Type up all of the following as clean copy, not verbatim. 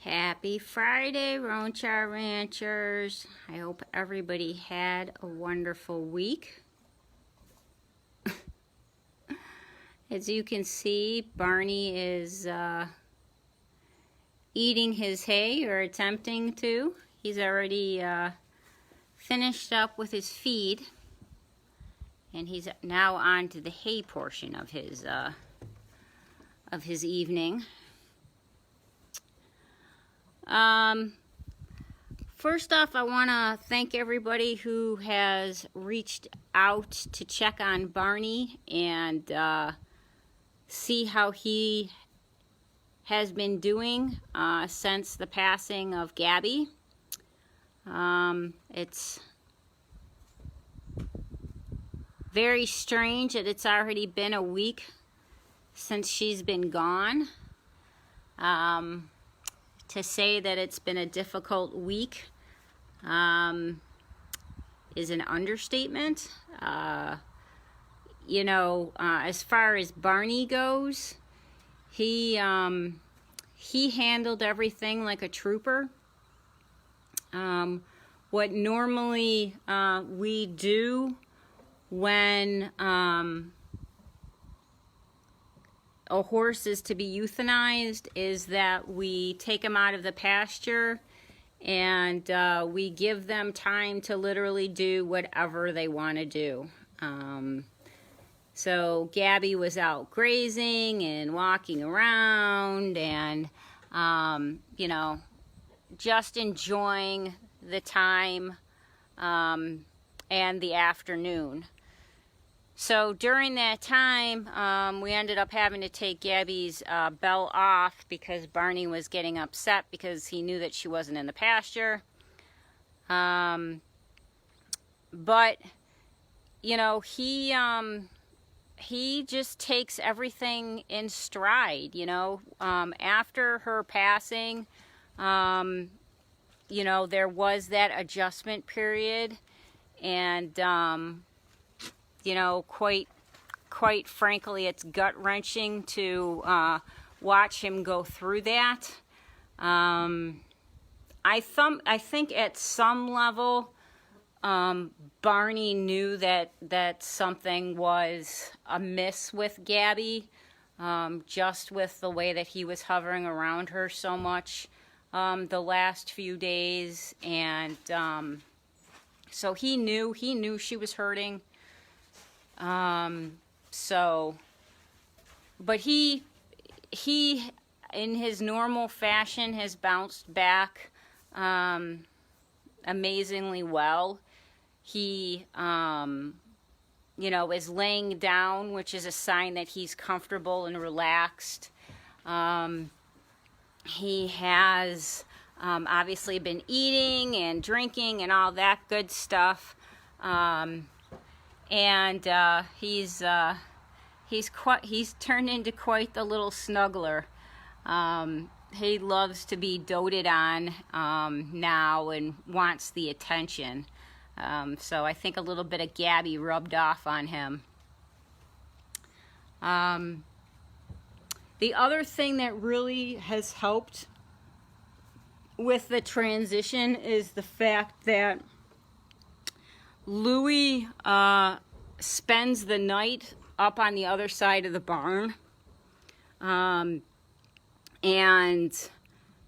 Happy Friday, Ronchar Ranchers. I hope everybody had a wonderful week. As you can see, Barney is eating his hay, or attempting to. He's already finished up with his feed, and he's now on to the hay portion of his evening. First off, I want to thank everybody who has reached out to check on Barney and see how he has been doing since the passing of Gabby. It's very strange that it's already been a week since she's been gone. To say that it's been a difficult week is an understatement. As far as Barney goes, he handled everything like a trooper. What normally we do when a horse is to be euthanized is that we take him out of the pasture and we give them time to literally do whatever they want to do. So Gabby was out grazing and walking around and, just enjoying the time and the afternoon. So during that time, we ended up having to take Gabby's bell off because Barney was getting upset because he knew that she wasn't in the pasture. But, he just takes everything in stride, After her passing, there was that adjustment period, and, quite frankly, it's gut-wrenching to watch him go through that. I think at some level, Barney knew that something was amiss with Gabby, just with the way that he was hovering around her so much the last few days, and so he knew she was hurting. But he in his normal fashion has bounced back amazingly well. He is laying down, which is a sign that he's comfortable and relaxed. He has obviously been eating and drinking and all that good stuff. And he's turned into quite the little snuggler. He loves to be doted on now and wants the attention. So I think a little bit of Gabby rubbed off on him. The other thing that really has helped with the transition is the fact that Louie spends the night up on the other side of the barn. And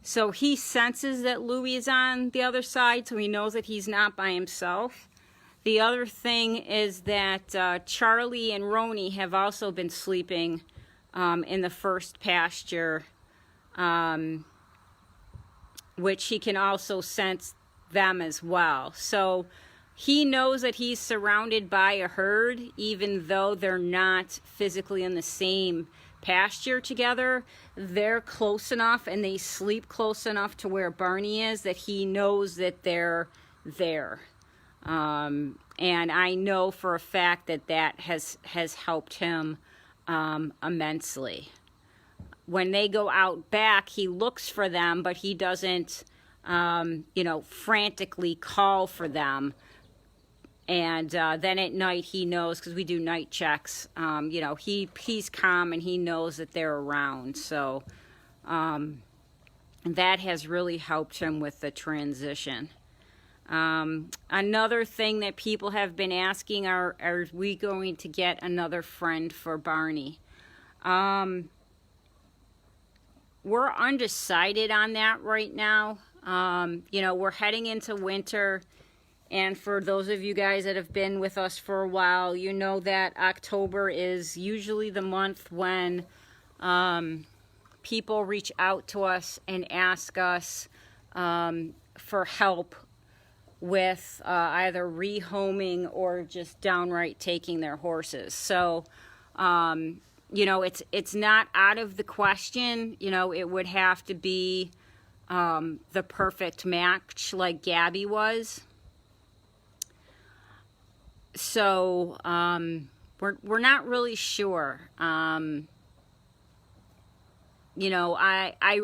so he senses that Louie is on the other side, so he knows that he's not by himself. The other thing is that Charlie and Roni have also been sleeping in the first pasture, which he can also sense them as well. So he knows that he's surrounded by a herd, even though they're not physically in the same pasture together. They're close enough and they sleep close enough to where Barney is that he knows that they're there. And I know for a fact that has helped him immensely. When they go out back, he looks for them, but he doesn't, frantically call for them. And then at night he knows, because we do night checks, he's calm and he knows that they're around. So that has really helped him with the transition. Another thing that people have been asking are we going to get another friend for Barney? We're undecided on that right now. We're heading into winter, and for those of you guys that have been with us for a while, you know that October is usually the month when people reach out to us and ask us for help with either rehoming or just downright taking their horses. So, it's not out of the question. It would have to be the perfect match like Gabby was. So, we're not really sure. I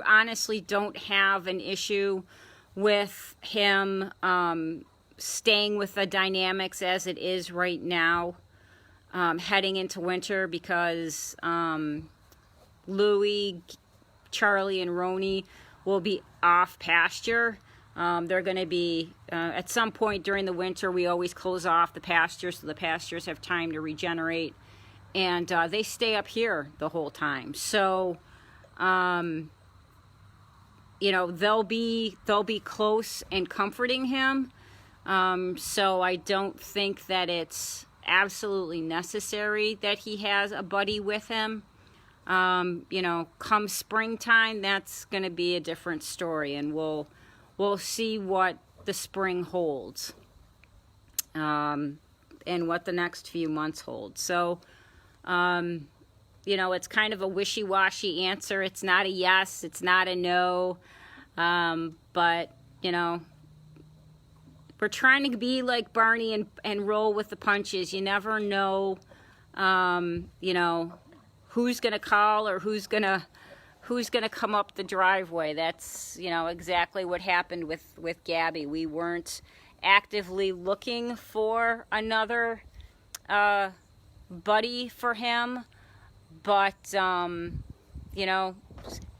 honestly don't have an issue with him staying with the dynamics as it is right now, heading into winter, because Louie, Charlie, and Roni will be off pasture. They're going to be, at some point during the winter, we always close off the pastures so the pastures have time to regenerate, and they stay up here the whole time. So, they'll be close and comforting him. So I don't think that it's absolutely necessary that he has a buddy with him. Come springtime, that's going to be a different story, and we'll see what the spring holds, and what the next few months hold. So, it's kind of a wishy-washy answer. It's not a yes, it's not a no, but, we're trying to be like Barney and roll with the punches. You never know, who's going to call or who's going to come up the driveway. That's, exactly what happened with Gabby. We weren't actively looking for another buddy for him, but,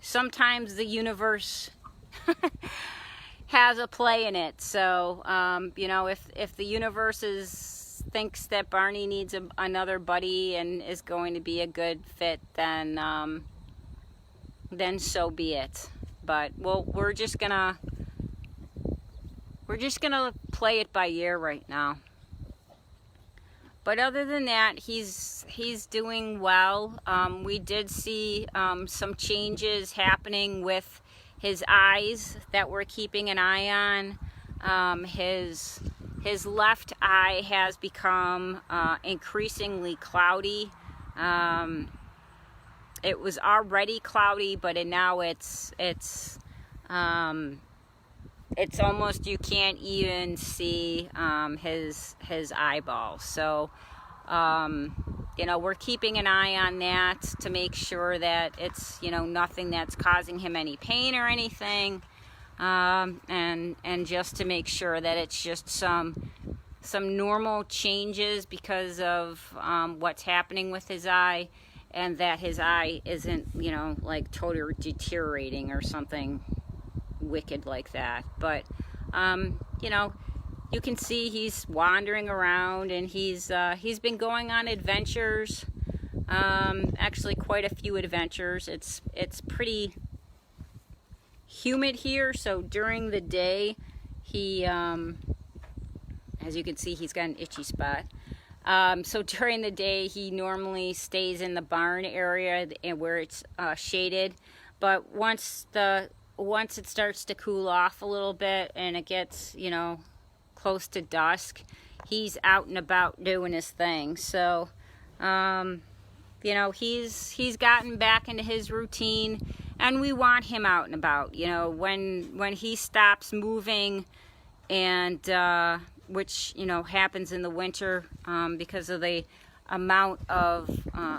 sometimes the universe has a play in it. So, if the universe thinks that Barney needs another buddy and is going to be a good fit, then so be it. But we're just gonna play it by ear right now. But other than that, he's doing well. We did see some changes happening with his eyes that we're keeping an eye on. His left eye has become increasingly cloudy. It was already cloudy, but now it's almost, you can't even see his eyeballs. So, we're keeping an eye on that to make sure that it's, nothing that's causing him any pain or anything. And just to make sure that it's just some normal changes because of what's happening with his eye, and that his eye isn't, like totally deteriorating or something wicked like that. But, you can see he's wandering around, and he's been going on adventures, actually quite a few adventures. It's pretty humid here, so during the day he, as you can see, he's got an itchy spot. So during the day he normally stays in the barn area and where it's shaded, but once it starts to cool off a little bit and it gets, close to dusk, he's out and about doing his thing. So, he's gotten back into his routine, and we want him out and about. When he stops moving, and which happens in the winter because of the amount of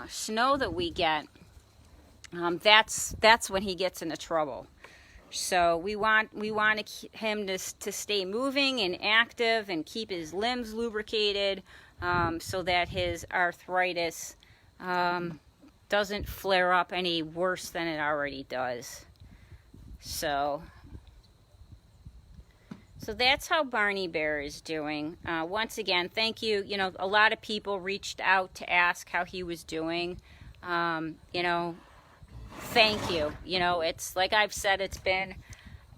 snow that we get, that's when he gets into trouble. So we want him to stay moving and active and keep his limbs lubricated, so that his arthritis doesn't flare up any worse than it already does. So that's how Barney Bear is doing. Once again, thank you. You know, a lot of people reached out to ask how he was doing. You know, thank you. You know, it's like I've said, it's been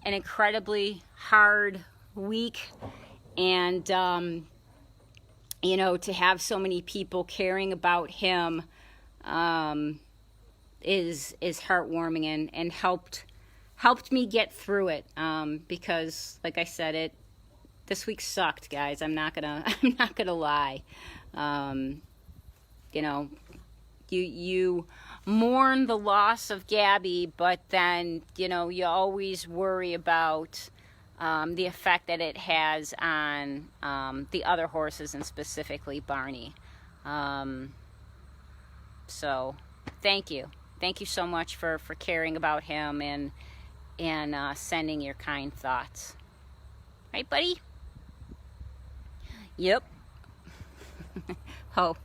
an incredibly hard week, and you know, to have so many people caring about him is heartwarming, and helped me get through it, because like I said, this week sucked, guys. I'm not gonna lie. You know, you mourn the loss of Gabby, but then, you know, you always worry about the effect that it has on the other horses, and specifically Barney. So thank you so much for caring about him, and sending your kind thoughts. Right, buddy? Yep. Oh,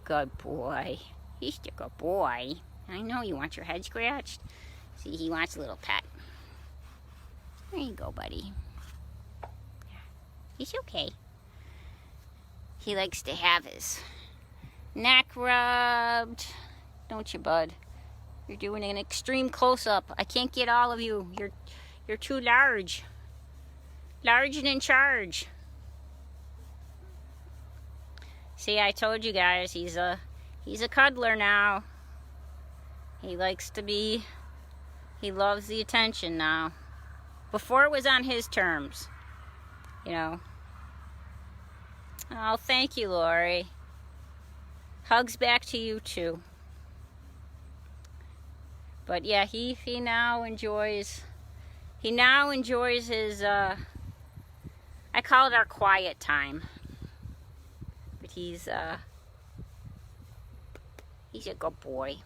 good boy. He's a good boy. I know you want your head scratched. See, he wants a little pet. There you go, buddy. He's okay. He likes to have his neck rubbed. Don't you, bud? You're doing an extreme close-up. I can't get all of you. You're too large. Large and in charge. See, I told you guys, he's a cuddler now. He loves the attention now. Before it was on his terms, you know. Oh, thank you, Lori. Hugs back to you too. But yeah, he now enjoys his I call it our quiet time. But he's a good boy.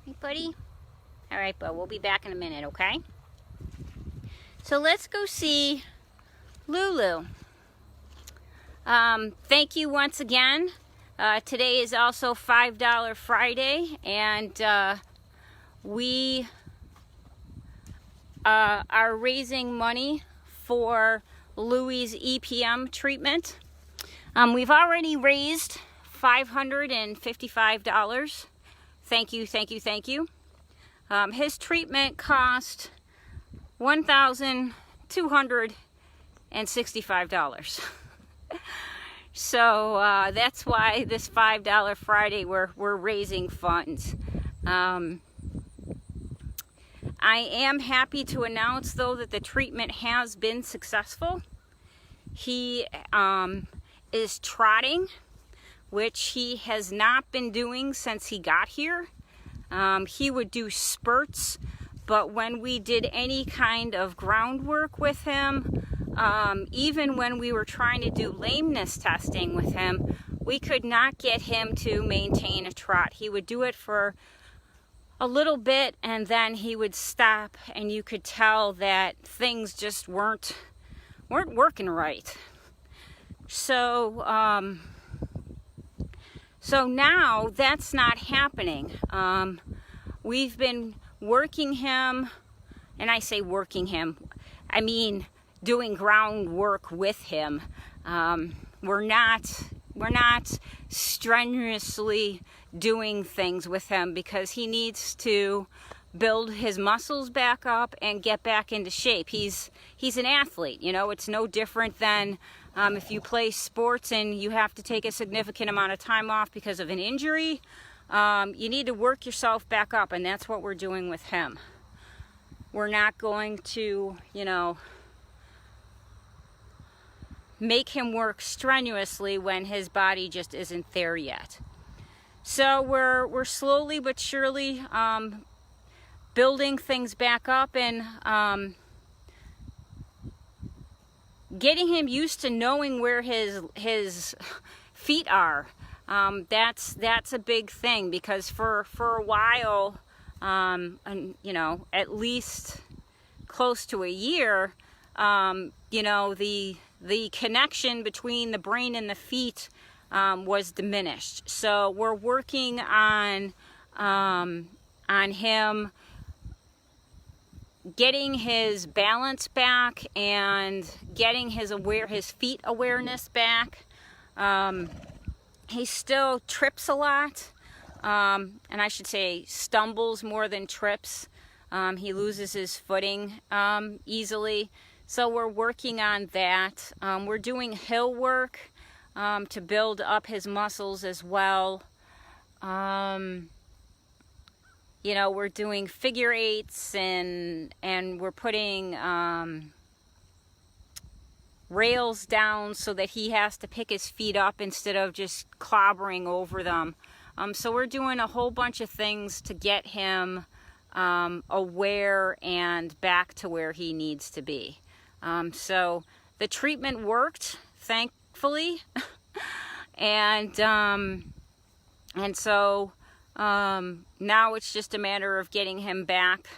Hey, buddy? All right, bud, we'll be back in a minute, okay? So let's go see Lulu. Thank you once again. Today is also $5 Friday, and we are raising money for Louie's EPM treatment. We've already raised $555. Thank you, thank you, thank you. His treatment cost $1,265. So that's why this $5 Friday we're raising funds. I am happy to announce, though, that the treatment has been successful. He is trotting, which he has not been doing since he got here. He would do spurts, but when we did any kind of groundwork with him, even when we were trying to do lameness testing with him, we could not get him to maintain a trot. He would do it for a little bit, and then he would stop, and you could tell that things just weren't working right. So now that's not happening. We've been working him, and I say working him, I mean doing groundwork with him. We're not strenuously doing things with him, because he needs to build his muscles back up and get back into shape. He's an athlete, you know. It's no different than if you play sports and you have to take a significant amount of time off because of an injury. You need to work yourself back up, and that's what we're doing with him. We're not going to, you know, make him work strenuously when his body just isn't there yet. So we're slowly but surely building things back up, and getting him used to knowing where his feet are. That's a big thing, because for a while, and you know, at least close to a year, you know, the connection between the brain and the feet was diminished. So we're working on him getting his balance back and getting his feet awareness back. He still trips a lot, and I should say stumbles more than trips. He loses his footing easily, so we're working on that. We're doing hill work to build up his muscles as well. You know, we're doing figure eights, and we're putting rails down so that he has to pick his feet up instead of just clobbering over them. So we're doing a whole bunch of things to get him aware and back to where he needs to be. So the treatment worked, thankfully. and so now it's just a matter of getting him back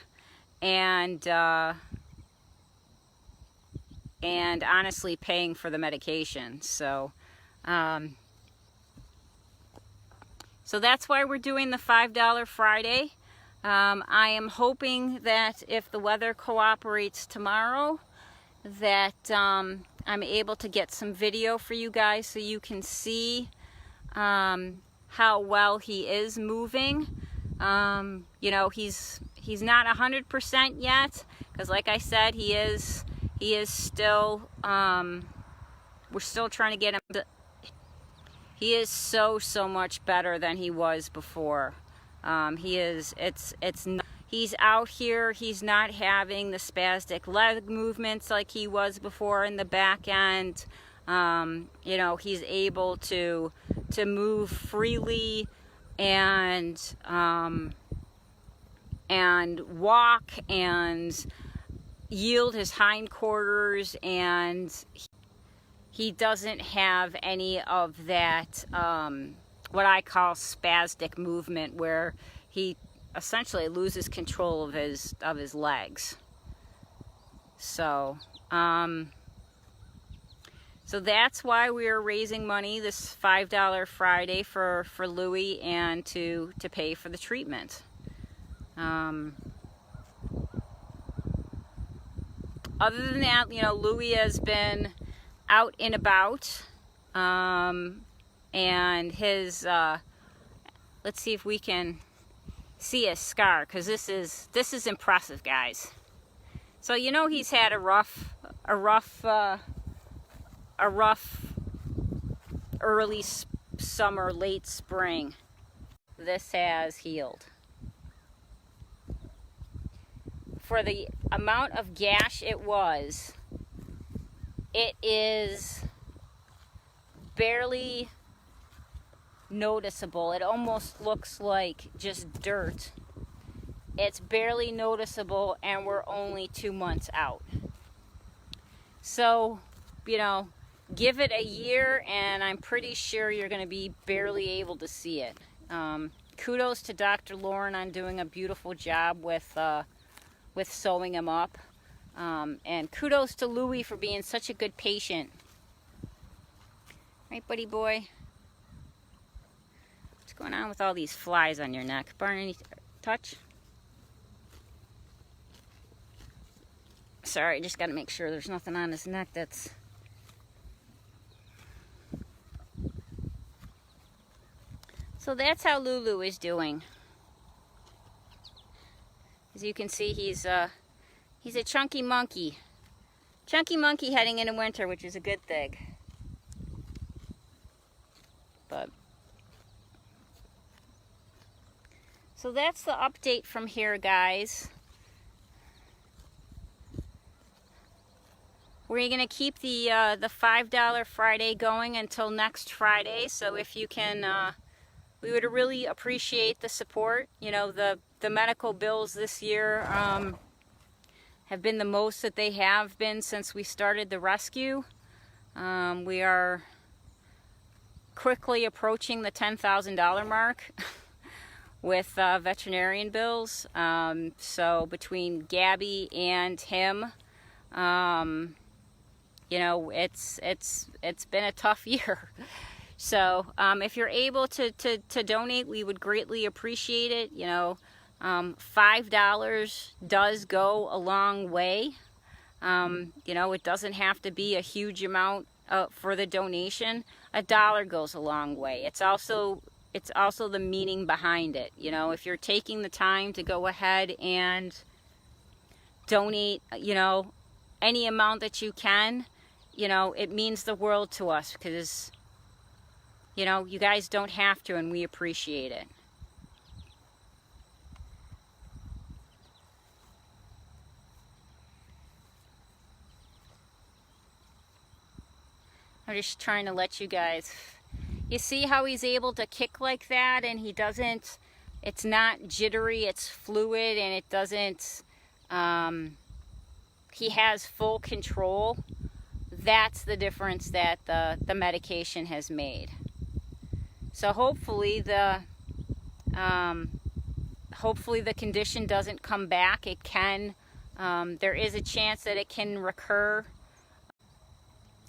and honestly paying for the medication. So that's why we're doing the $5 Friday. I am hoping that if the weather cooperates tomorrow, that I'm able to get some video for you guys so you can see how well he is moving. You know, he's not 100% yet, because like I said, he is still, we're still trying to get him to, he is so much better than he was before. He's out here, he's not having the spastic leg movements like he was before in the back end. You know, he's able to move freely and walk and yield his hindquarters, and he doesn't have any of that what I call spastic movement, where he essentially loses control of his legs. So so that's why we are raising money this $5 Friday for Louie, and to pay for the treatment. Other than that, you know, Louie has been out and about, and his let's see if we can see a scar, because this is impressive, guys. So you know, he's had a rough early summer, late spring. This has healed. For the amount of gash it was, it is barely noticeable. It almost looks like just dirt. It's barely noticeable, and we're only 2 months out. So, you know, give it a year, and I'm pretty sure you're going to be barely able to see it. Kudos to Dr. Lauren on doing a beautiful job with sewing him up. And kudos to Louie for being such a good patient. Right, buddy boy? What's going on with all these flies on your neck? Barney, touch? Sorry, just got to make sure there's nothing on his neck that's... So that's how Lulu is doing. As you can see, he's a chunky monkey. Chunky monkey heading into winter, which is a good thing. But so that's the update from here, guys. We're going to keep the $5 Friday going until next Friday. So if you can, we would really appreciate the support. You know, the medical bills this year have been the most that they have been since we started the rescue. We are quickly approaching the $10,000 mark with veterinarian bills. So between Gabby and him, you know, it's been a tough year. So if you're able to donate, we would greatly appreciate it. You know, $5 does go a long way. You know, it doesn't have to be a huge amount for the donation. $1 goes a long way. It's also the meaning behind it. You know, if you're taking the time to go ahead and donate, you know, any amount that you can, you know, it means the world to us, because, you know, you guys don't have to, and we appreciate it. I'm just trying to let you guys, you see how he's able to kick like that, and he doesn't, it's not jittery, it's fluid, and it doesn't, he has full control. That's the difference that the medication has made. So hopefully the condition doesn't come back. It can, there is a chance that it can recur.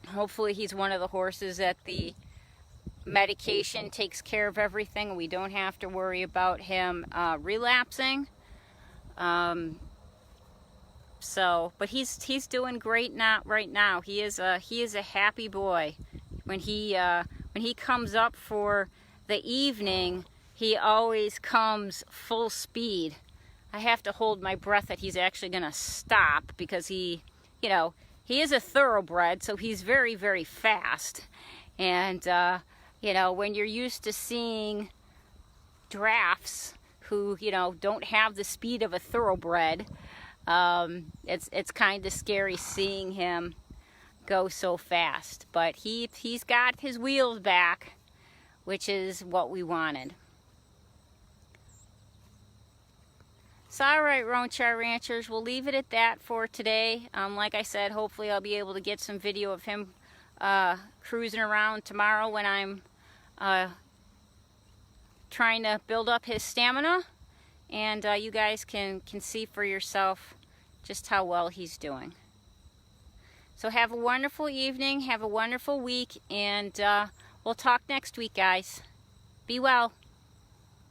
Hopefully he's one of the horses that the medication takes care of everything. We don't have to worry about him relapsing. So, but he's doing great right now. He is a happy boy. When he comes up for the evening, he always comes full speed. I have to hold my breath that he's actually gonna stop, because he, you know, he is a thoroughbred, so he's very, very fast. And you know, when you're used to seeing drafts who, you know, don't have the speed of a thoroughbred, it's kind of scary seeing him go so fast. But he's got his wheels back, which is what we wanted. So, all right, Ronchar Ranchers, we'll leave it at that for today. Like I said, hopefully I'll be able to get some video of him cruising around tomorrow when I'm trying to build up his stamina, and you guys can see for yourself just how well he's doing. So have a wonderful evening, have a wonderful week, and we'll talk next week, guys. Be well.